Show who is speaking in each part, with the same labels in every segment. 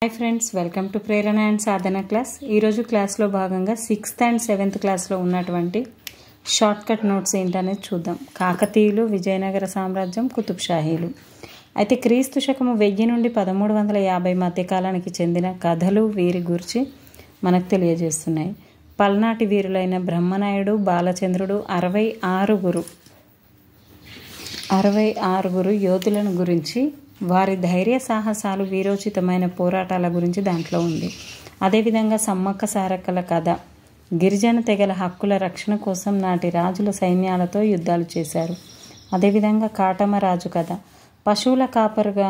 Speaker 1: Hi friends, welcome to Prerana and Sadhana class. ఈరోజు క్లాస్లో భాగంగా 6th and 7th క్లాస్లో ఉన్నటువంటి షార్ట్కట్ నోట్స్ ఏంటనేది చూద్దాం. కాకతీయులు, విజయనగర సామ్రాజ్యం, కుతుబ్షాహీలు. అయితే క్రీస్తు శకము 1000 నుండి 1350 మధ్య కాలానికి చెందిన కథలు వీరి గురించి మనకు తెలియజేస్తున్నాయి. పల్నాటి వీరులైన బ్రహ్మనాయుడు, బాలచంద్రుడు 66 యోధులను గురించి, వారి ధైర్య సాహసాలు, వీరోచితమైన పోరాటాల గురించి దాంట్లో ఉంది. అదేవిధంగా సమ్మక్క సారక్కల కథ, గిరిజన తెగల హక్కుల రక్షణ కోసం నాటి రాజుల సైన్యాలతో యుద్ధాలు చేశారు. అదేవిధంగా కాటమరాజు కథ, పశువుల కాపరుగా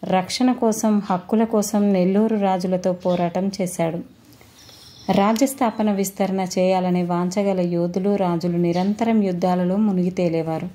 Speaker 1: రక్షణ కోసం, హక్కుల కోసం నెల్లూరు రాజులతో పోరాటం చేశాడు. రాజ్యస్థాపన విస్తరణ చేయాలనే వాంఛగల యోధులు, రాజులు నిరంతరం యుద్ధాలలో మునిగి తేలేవారు.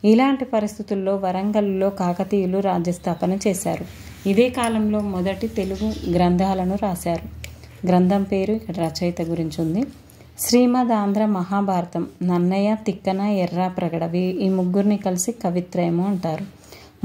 Speaker 1: ఇలాంటి పరిస్థితుల్లో వరంగల్లో కాకతీయులు రాజ్యస్థాపన చేశారు. ఇదే కాలంలో మొదటి తెలుగు గ్రంథాలను రాశారు. గ్రంథం పేరు ఇక్కడ రచయిత గురించి ఉంది. శ్రీమద్ ఆంధ్ర మహాభారతం, నన్నయ్య, తిక్కన, ఎర్రాప్రగడ ఈ ముగ్గురిని కలిసి కవిత్రయము అంటారు.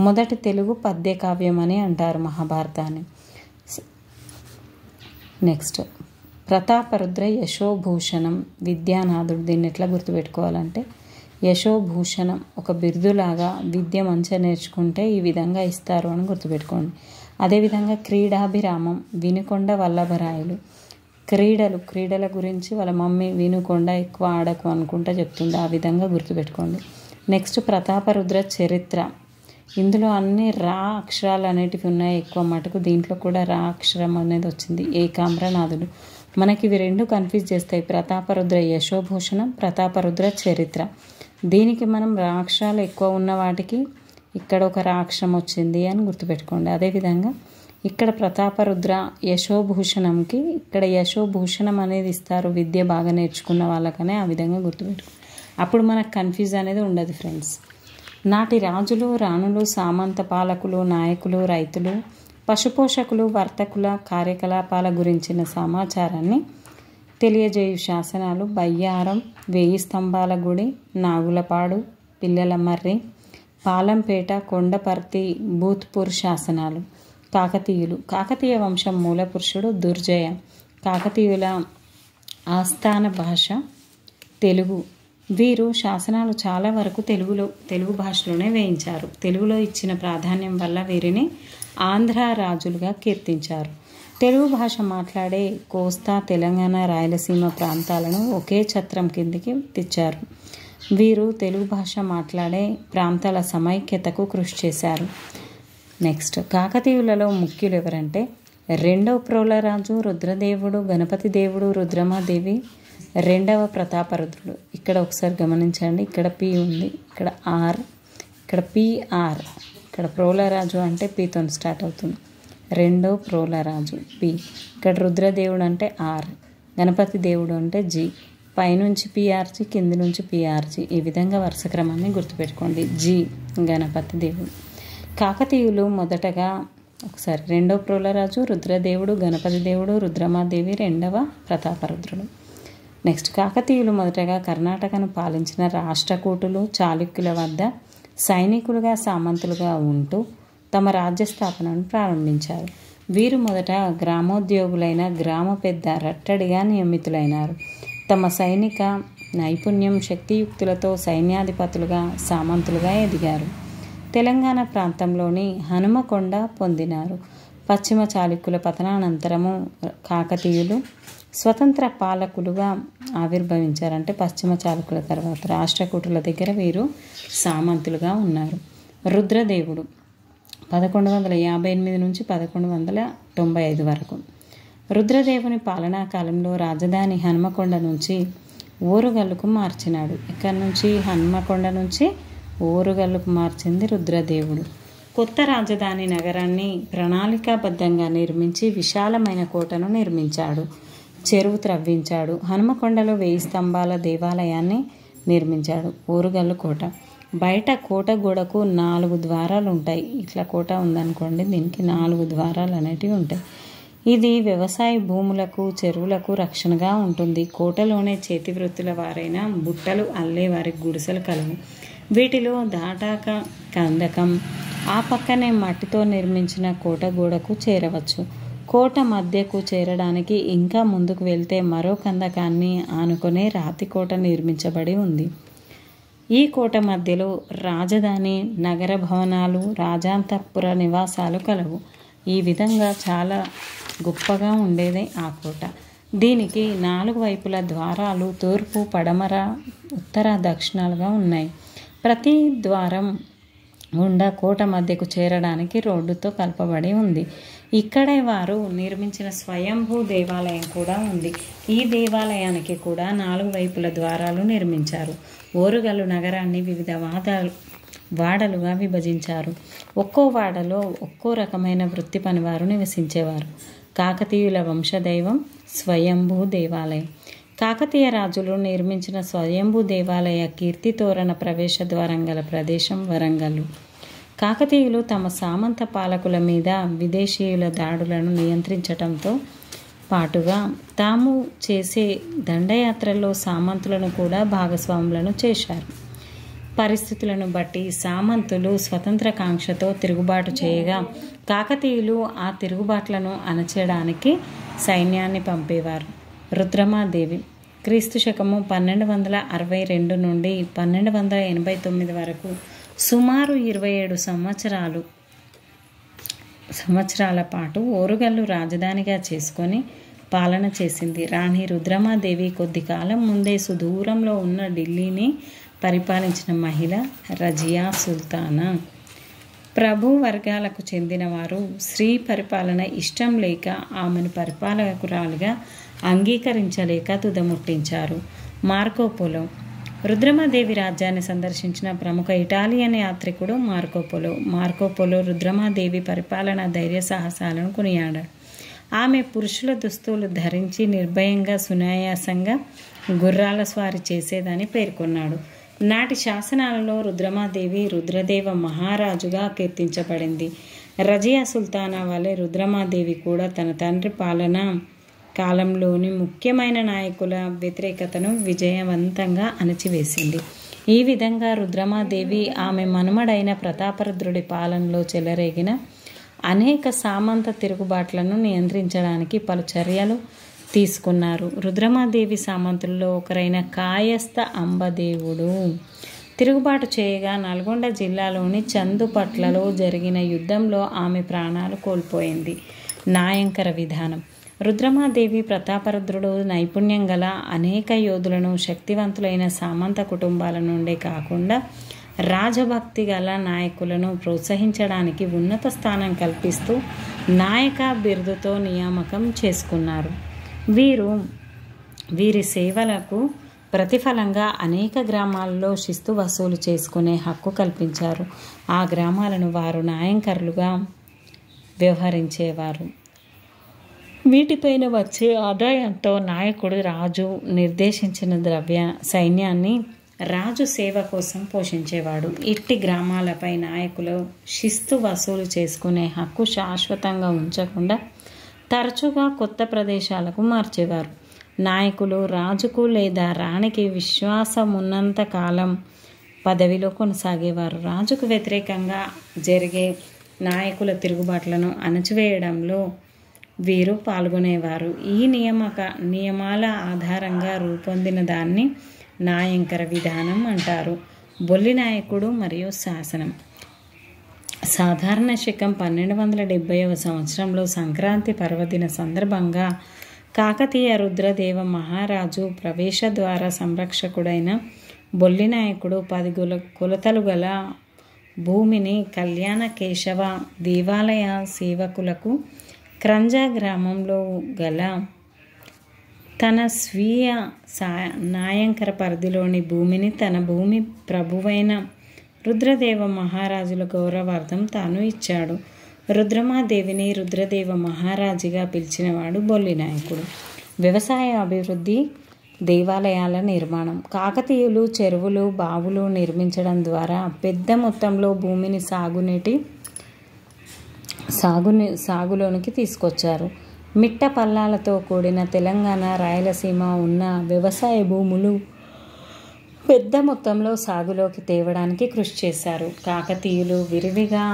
Speaker 1: మొదటి తెలుగు పద్య కావ్యం అని అంటారు మహాభారతాన్ని. నెక్స్ట్ ప్రతాపరుద్ర యశోభూషణం విద్యానాథుడు. దీన్ని ఎట్లా గుర్తుపెట్టుకోవాలంటే, యశోభూషణం ఒక బిరుదులాగా, విద్య మంచిగా నేర్చుకుంటే ఈ విధంగా ఇస్తారు అని గుర్తుపెట్టుకోండి. అదేవిధంగా క్రీడాభిరామం, వినుకొండ వల్లభరాయలు. క్రీడల గురించి వాళ్ళ మమ్మీ వినుకొండ ఎక్కువ ఆడకు అనుకుంటా చెప్తుంది, ఆ విధంగా గుర్తుపెట్టుకోండి. నెక్స్ట్ ప్రతాపరుద్ర చరిత్ర. ఇందులో అన్ని రా అక్షరాలు అనేటివి ఉన్నాయి ఎక్కువ మటుకు. దీంట్లో కూడా రా అక్షరం అనేది వచ్చింది. ఏకామ్రనాథుడు. మనకి ఇవి రెండు కన్ఫ్యూజ్ చేస్తాయి. ప్రతాపరుద్ర యశోభూషణం, ప్రతాపరుద్ర చరిత్ర. దీనికి మనం రాక్షరాలు ఎక్కువ ఉన్న వాటికి ఇక్కడ ఒక రాక్షరం వచ్చింది అని గుర్తుపెట్టుకోండి. అదేవిధంగా ఇక్కడ ప్రతాపరుద్ర యశోభూషణంకి ఇక్కడ యశోభూషణం అనేది ఇస్తారు విద్య బాగా నేర్చుకున్న వాళ్ళకనే, ఆ విధంగా గుర్తుపెట్టుకోండి. అప్పుడు మనకు కన్ఫ్యూజ్ అనేది ఉండదు ఫ్రెండ్స్. నాటి రాజులు, రాణులు, సామంత పాలకులు, నాయకులు, రైతులు, పశుపోషకులు, వర్తకుల కార్యకలాపాల గురించిన సమాచారాన్ని తెలియజేయు శాసనాలు బయ్యారం, 1000 స్తంభాల గుడి, నాగులపాడు, పిల్లల మర్రి, పాలంపేట, కొండపర్తి, భూత్పూర్ శాసనాలు. కాకతీయ వంశం మూల పురుషుడు దుర్జయ. కాకతీయుల ఆస్థాన భాష తెలుగు. వీరు శాసనాలు చాలా వరకు తెలుగు భాషలోనే వేయించారు. తెలుగులో ఇచ్చిన ప్రాధాన్యం వల్ల వీరిని ఆంధ్ర రాజులుగా కీర్తించారు. తెలుగు భాష మాట్లాడే కోస్తా, తెలంగాణ, రాయలసీమ ప్రాంతాలను ఒకే ఛత్రం కిందికి తెచ్చారు. వీరు తెలుగు భాష మాట్లాడే ప్రాంతాల సమైక్యతకు కృషి చేశారు. నెక్స్ట్ కాకతీయులలో ముఖ్యులు ఎవరంటే, 2వ ప్రోలరాజు, రుద్రదేవుడు, గణపతి దేవుడు, రుద్రమాదేవి, 2వ ప్రతాపరుద్రుడు. ఇక్కడ ఒకసారి గమనించండి, ఇక్కడ పి ఉంది, ఇక్కడ ఆర్, ఇక్కడ పిఆర్. ఇక్కడ ప్రోలరాజు అంటే పితో స్టార్ట్ అవుతుంది. 2వ ప్రోలరాజు పి. ఇక్కడ రుద్రదేవుడు అంటే ఆర్, గణపతి దేవుడు అంటే జి. పైనుంచి పిఆర్జి, కింది నుంచి పిఆర్జి. ఈ విధంగా వరుస క్రమాన్ని గుర్తుపెట్టుకోండి. జి గణపతి దేవుడు. కాకతీయులు మొదటగా ఒకసారి 2వ ప్రోలరాజు, రుద్రదేవుడు, గణపతి దేవుడు, రుద్రమాదేవి, 2వ ప్రతాపరుద్రుడు. నెక్స్ట్ కాకతీయులు మొదటగా కర్ణాటకను పాలించిన రాష్ట్రకూటులు, చాళుక్యుల వద్ద సైనికులుగా, సామంతులుగా ఉంటూ తమ రాజ్యస్థాపనను ప్రారంభించారు. వీరు మొదట గ్రామోద్యోగులైన గ్రామ పెద్ద రట్టడిగా నియమితులైనారు. తమ సైనిక నైపుణ్యం, శక్తియుక్తులతో సైన్యాధిపతులుగా, సామంతులుగా ఎదిగారు. తెలంగాణ ప్రాంతంలోని హనుమకొండ పొందినారు. పశ్చిమ చాళుక్యుల పతనానంతరము కాకతీయులు స్వతంత్ర పాలకులుగా ఆవిర్భవించారు. అంటే పశ్చిమ చాళుక్యుల తర్వాత రాష్ట్రకూటుల దగ్గర వీరు సామంతులుగా ఉన్నారు. రుద్రదేవుడు 1158 నుంచి 1195 వరకు. రుద్రదేవుని పాలనా కాలంలో రాజధాని హనుమకొండ నుంచి ఓరుగల్లుకు మార్చినాడు. ఇక్కడ నుంచి హనుమకొండ నుంచి ఓరుగల్లుకు మార్చింది రుద్రదేవుడు. కొత్త రాజధాని నగరాన్ని ప్రణాళికాబద్ధంగా నిర్మించి విశాలమైన కోటను నిర్మించాడు. చెరువు త్రవ్వించాడు. హనుమకొండలో 1000 స్తంభాల దేవాలయాన్ని నిర్మించాడు. ఓరుగల్లు కోట. బయట కోట గోడకు 4 ద్వారాలు ఉంటాయి. ఇట్లా కోట ఉందనుకోండి, దీనికి 4 ద్వారాలు అనేటివి ఉంటాయి. ఇది వ్యవసాయ భూములకు, చెరువులకు రక్షణగా ఉంటుంది. కోటలోనే చేతి వృత్తుల వారైన బుట్టలు అల్లే వారి గుడిసెలు కలవు. వీటిలో దాటాక కందకం, ఆ పక్కనే మట్టితో నిర్మించిన కోట గోడకు చేరవచ్చు. కోట మధ్యకు చేరడానికి ఇంకా ముందుకు వెళ్తే మరో కందకాన్ని ఆనుకునే రాతి కోట నిర్మించబడి ఉంది. ఈ కోట మధ్యలో రాజధాని, నగర భవనాలు, రాజాంతఃపుర నివాసాలు కలవు. ఈ విధంగా చాలా గొప్పగా ఉండేది ఆ కోట. దీనికి 4 వైపుల ద్వారాలు తూర్పు, పడమర, ఉత్తర, దక్షిణాలుగా ఉన్నాయి. ప్రతి ద్వారం గుండా కోట మధ్యకు చేరడానికి రోడ్డుతో కలపబడి ఉంది. ఇక్కడే వారు నిర్మించిన స్వయంభూ దేవాలయం కూడా ఉంది. ఈ దేవాలయానికి కూడా 4 వైపుల ద్వారాలు నిర్మించారు. ఓరుగల్లు నగరాన్ని వివిధ వాడలుగా విభజించారు. ఒక్కో వాడలో ఒక్కో రకమైన వృత్తి పనివారు నివసించేవారు. కాకతీయుల వంశదైవం స్వయంభూ దేవాలయం. కాకతీయ రాజులు నిర్మించిన స్వయంభూ దేవాలయ కీర్తి తోరణ ప్రవేశ ద్వారం గల ప్రదేశం వరంగల్లు. కాకతీయులు తమ సామంత పాలకుల మీద విదేశీయుల దాడులను నియంత్రించటంతో పాటుగా తాము చేసే దండయాత్రల్లో సామంతులను కూడా భాగస్వాములను చేశారు. పరిస్థితులను బట్టి సామంతులు స్వతంత్రకాంక్షతో తిరుగుబాటు చేయగా కాకతీయులు ఆ తిరుగుబాట్లను అణచడానికి సైన్యాన్ని పంపేవారు. రుద్రమాదేవి క్రీస్తు శకము 1262 నుండి 1289 వరకు సుమారు 27 సంవత్సరాల పాటు ఓరుగల్లు రాజధానిగా చేసుకొని పాలన చేసింది. రాణి రుద్రమాదేవి కొద్ది కాలం ముందే సుదూరంలో ఉన్న ఢిల్లీని పరిపాలించిన మహిళ రజియా సుల్తానా. ప్రభు వర్గాలకు చెందినవారు స్త్రీ పరిపాలన ఇష్టం లేక ఆమెను పరిపాలకురాలిగా అంగీకరించలేక తుదముట్టించారు. మార్కోపోలో రుద్రమాదేవి రాజ్యాన్ని సందర్శించిన ప్రముఖ ఇటాలియన్ యాత్రికుడు మార్కోపోలో రుద్రమాదేవి పరిపాలన ధైర్య సాహసాలను కొనియాడాడు. ఆమె పురుషుల దుస్తులు ధరించి నిర్భయంగా సునాయాసంగా గుర్రాల స్వారీ చేసేదని పేర్కొన్నాడు. నాటి శాసనాలలో రుద్రమాదేవి రుద్రదేవ మహారాజుగా కీర్తించబడింది. రజియా సుల్తానా వలె రుద్రమాదేవి కూడా తన తండ్రి పాలన కాలంలోని ముఖ్యమైన నాయకుల వ్యతిరేకతను విజయవంతంగా అణచివేసింది. ఈ విధంగా రుద్రమాదేవి ఆమె మనుమడైన ప్రతాపరుద్రుడి పాలనలో చెలరేగిన అనేక సామంత తిరుగుబాట్లను నియంత్రించడానికి పలు చర్యలు తీసుకున్నారు. రుద్రమాదేవి సామంతుల్లో ఒకరైన కాయస్థ అంబదేవుడు తిరుగుబాటు చేయగా నల్గొండ జిల్లాలోని చందుపట్లలో జరిగిన యుద్ధంలో ఆమె ప్రాణాలు కోల్పోయింది. నాయంకర విధానం రుద్రమాదేవి ప్రతాపరుద్రుడు నైపుణ్యం గల అనేక యోధులను శక్తివంతులైన సామంత కుటుంబాల నుండే కాకుండా రాజభక్తి గల నాయకులను ప్రోత్సహించడానికి ఉన్నత స్థానం కల్పిస్తూ నాయక బిరుదుతో నియామకం చేసుకున్నారు. వీరి సేవలకు ప్రతిఫలంగా అనేక గ్రామాల్లో శిస్తు వసూలు చేసుకునే హక్కు కల్పించారు. ఆ గ్రామాలను వారు నాయంకరులుగా వ్యవహరించేవారు. వీటిపైన వచ్చే ఆదాయంతో నాయకుడు రాజు నిర్దేశించిన సైన్యాన్ని రాజు సేవ కోసం పోషించేవాడు. ఇట్టి గ్రామాలపై నాయకులు శిస్తు వసూలు చేసుకునే హక్కు శాశ్వతంగా ఉంచకుండా తరచుగా కొత్త ప్రదేశాలకు మార్చేవారు. నాయకులు రాజుకు లేదా రాణికి విశ్వాసం ఉన్నంత కాలం పదవిలో కొనసాగేవారు. రాజుకు వ్యతిరేకంగా జరిగే నాయకుల తిరుగుబాట్లను అణచివేయడంలో వీరు పాల్గొనేవారు. ఈ నియమాల ఆధారంగా రూపొందిన దాన్ని నాయంకర విధానం అంటారు. బొల్లి నాయకుడు మరియు శాసనం సాధారణ శకం 1270వ సంవత్సరంలో సంక్రాంతి పర్వదిన సందర్భంగా కాకతీయ రుద్రదేవ మహారాజు ప్రవేశ ద్వార సంరక్షకుడైన బొల్లి నాయకుడు 10 కొలతలు గల భూమిని కళ్యాణ కేశవ దేవాలయ సేవకులకు క్రంజా గ్రామంలో గల తన స్వీయ నాయంకర పరిధిలోని భూమిని తన భూమి ప్రభువైన రుద్రదేవ మహారాజుల గౌరవార్థం తాను ఇచ్చాడు. రుద్రమాదేవిని రుద్రదేవ మహారాజుగా పిలిచినవాడు బొల్లి నాయకుడు. వ్యవసాయ అభివృద్ధి, దేవాలయాల నిర్మాణం. కాకతీయులు చెరువులు, బావులు నిర్మించడం ద్వారా పెద్ద మొత్తంలో భూమిని సాగులోనికి తీసుకొచ్చారు. మిట్ట పల్లాలతో కూడిన తెలంగాణ, రాయలసీమ ఉన్న వ్యవసాయ భూములు పెద్ద మొత్తంలో సాగులోకి తేవడానికి కృషి చేశారు. కాకతీయులు విరివిగా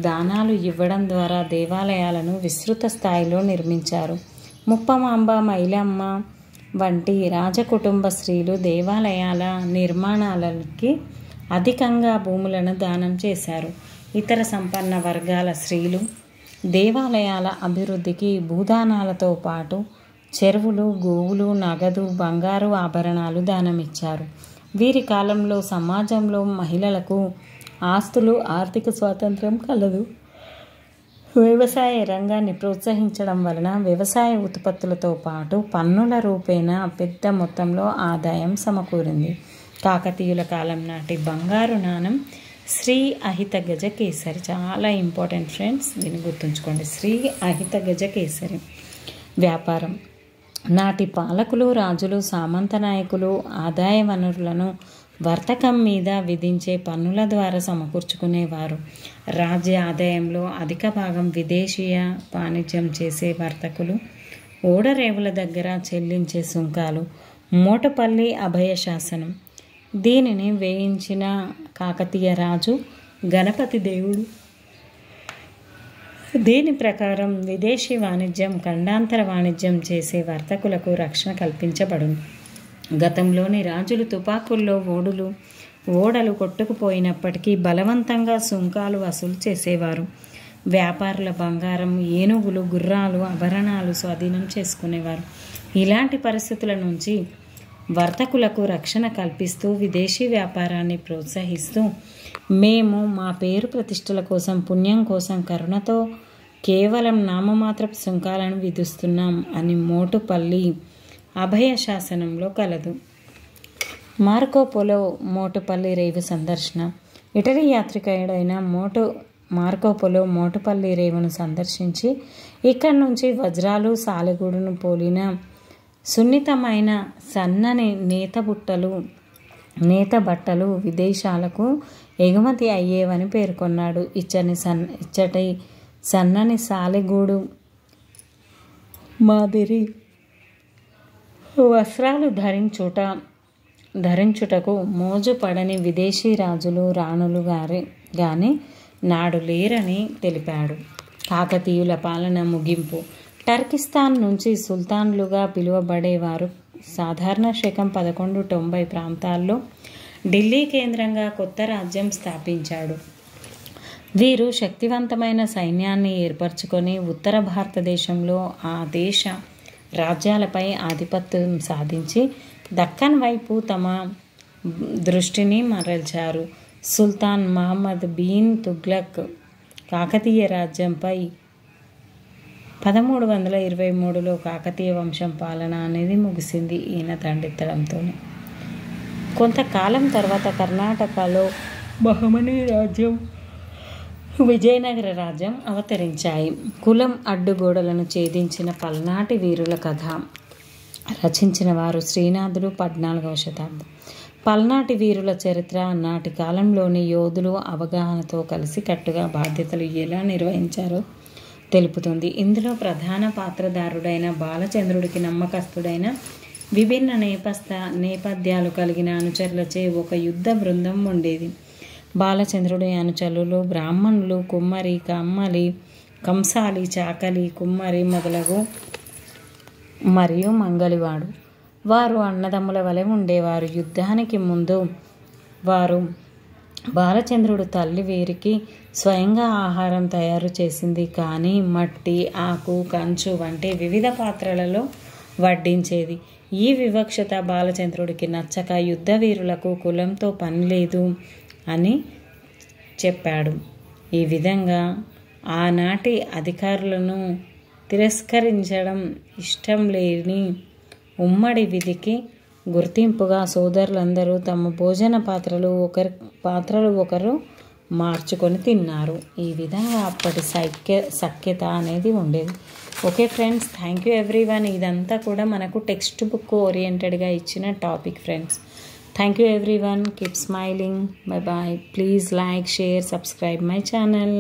Speaker 1: దానాలు ఇవ్వడం ద్వారా దేవాలయాలను విస్తృత స్థాయిలో నిర్మించారు. ముప్పమాంబ, మైలమ్మ వంటి రాజకుటుంబ స్త్రీలు దేవాలయాల నిర్మాణాలకి అధికంగా భూములను దానం చేశారు. ఇతర సంపన్న వర్గాల స్త్రీలు దేవాలయాల అభివృద్ధికి భూదానాలతో పాటు చెరువులు, గోవులు, నగదు, బంగారు ఆభరణాలు దానమిచ్చారు. వీరి కాలంలో సమాజంలో మహిళలకు ఆస్తులు, ఆర్థిక స్వాతంత్రం కలదు. వ్యవసాయ రంగాన్ని ప్రోత్సహించడం వలన వ్యవసాయ ఉత్పత్తులతో పాటు పన్నుల రూపేణా పెద్ద మొత్తంలో ఆదాయం సమకూరింది. కాకతీయుల కాలం నాటి బంగారు నాణం శ్రీ అహిత గజ కేసరి. చాలా ఇంపార్టెంట్ ఫ్రెండ్స్, దీన్ని గుర్తుంచుకోండి. శ్రీ అహిత గజ కేసరి. వ్యాపారం. నాటి పాలకులు, రాజులు, సామంత నాయకులు ఆదాయ వనరులను వర్తకం మీద విధించే పన్నుల ద్వారా సమకూర్చుకునేవారు. రాజ్య ఆదాయంలో అధిక భాగం విదేశీయ వాణిజ్యం చేసే వర్తకులు, ఓడరేవుల దగ్గర చెల్లించే సుంకాలు. మోటుపల్లి అభయ శాసనం. దీనిని వేయించిన కాకతీయ రాజు గణపతి దేవుడు. దీని ప్రకారం విదేశీ వాణిజ్యం, ఖండాంతర వాణిజ్యం చేసే వర్తకులకు రక్షణ కల్పించబడును. గతంలోని రాజులు తుపాకుల్లో ఓడలు కొట్టుకుపోయినప్పటికీ బలవంతంగా సుంకాలు వసూలు చేసేవారు. వ్యాపారుల బంగారం, ఏనుగులు, గుర్రాలు, ఆభరణాలు స్వాధీనం చేసుకునేవారు. ఇలాంటి పరిస్థితుల నుంచి వర్తకులకు రక్షణ కల్పిస్తూ విదేశీ వ్యాపారాన్ని ప్రోత్సహిస్తూ మేము మా పేరు ప్రతిష్టల కోసం, పుణ్యం కోసం కరుణతో కేవలం నామమాత్రపు సుంకాలను విధిస్తున్నాం అని మోటుపల్లి అభయ శాసనంలో కలదు. మార్కోపోలో మోటుపల్లి రేవు సందర్శన. ఇటలీ యాత్రికుడైన మార్కోపోలో మోటుపల్లి రేవును సందర్శించి ఇక్కడి నుంచి వజ్రాలు, సాలెగూడును పోలిన సున్నితమైన సన్నని నేత బట్టలు విదేశాలకు ఎగుమతి అయ్యేవని పేర్కొన్నాడు. ఇచ్చటి సన్నని సాలెగూడు మాదిరి వస్త్రాలు ధరించుటకు మోజు పడని విదేశీ రాజులు, రాణులు గాని నాడు లేరని తెలిపాడు. కాకతీయుల పాలన ముగింపు. టర్కిస్తాన్ నుంచి సుల్తాన్లుగా పిలువబడేవారు సాధారణ శకం 1190 ప్రాంతాల్లో ఢిల్లీ కేంద్రంగా కొత్త రాజ్యం స్థాపించాడు. వీరు శక్తివంతమైన సైన్యాన్ని ఏర్పరచుకొని ఉత్తర భారతదేశంలో ఆ దేశ రాజ్యాలపై ఆధిపత్యం సాధించి దక్కన్ వైపు తమ దృష్టిని మరల్చారు. సుల్తాన్ మహమ్మద్ బిన్ తుగ్లక్ కాకతీయ రాజ్యంపై 1323లో కాకతీయ వంశం పాలన అనేది ముగిసింది ఈయన దండెత్తడంతోనే. కొంతకాలం తర్వాత కర్ణాటకలో బహమనీ రాజ్యం, విజయనగర రాజ్యం అవతరించాయి. కులం అడ్డుగోడలను ఛేదించిన పల్నాటి వీరుల కథ రచించిన వారు శ్రీనాథుడు, 14వ శతాబ్దం. పల్నాటి వీరుల చరిత్ర నాటి కాలంలోని యోధులు అవగాహనతో కలిసికట్టుగా బాధ్యతలు ఎలా నిర్వహించారో తెలుపుతుంది. ఇందులో ప్రధాన పాత్రధారుడైన బాలచంద్రుడికి నమ్మకస్తుడైన విభిన్న నేపథ్యాలు కలిగిన అనుచరులచే ఒక యుద్ధ బృందం ఉండేది. బాలచంద్రుడి అనుచరులు బ్రాహ్మణులు, కుమ్మరి, కమ్మలి, కంసాలి, చాకలి, కుమ్మరి మొదలగు మరియు మంగలివాడు. వారు అన్నదమ్ముల వలె ఉండేవారు. యుద్ధానికి ముందు వారు బాలచంద్రుడు తల్లి వీరికి స్వయంగా ఆహారం తయారు చేసింది, కానీ మట్టి, ఆకు, కంచు వంటి వివిధ పాత్రలలో వడ్డించేది. ఈ వివక్షత బాలచంద్రుడికి నచ్చక యుద్ధ వీరులకు కులంతో పని లేదు అని చెప్పాడు. ఈ విధంగా ఆనాటి అధికారులను తిరస్కరించడం ఇష్టం లేని ఉమ్మడి విధికి గుర్తింపుగా సోదరులందరూ తమ భోజన పాత్రలు ఒకరు మార్చుకొని తిన్నారు. ఈ విధంగా అప్పటి సఖ్యత అనేది ఉండేది. Okay friends, thank you everyone. ఇదంతా కూడా మనకు టెక్స్ట్ బుక్ ఓరియంటెడ్గా ఇచ్చిన topic friends. Thank you everyone. Keep smiling. Bye bye. Please like, share, subscribe my channel.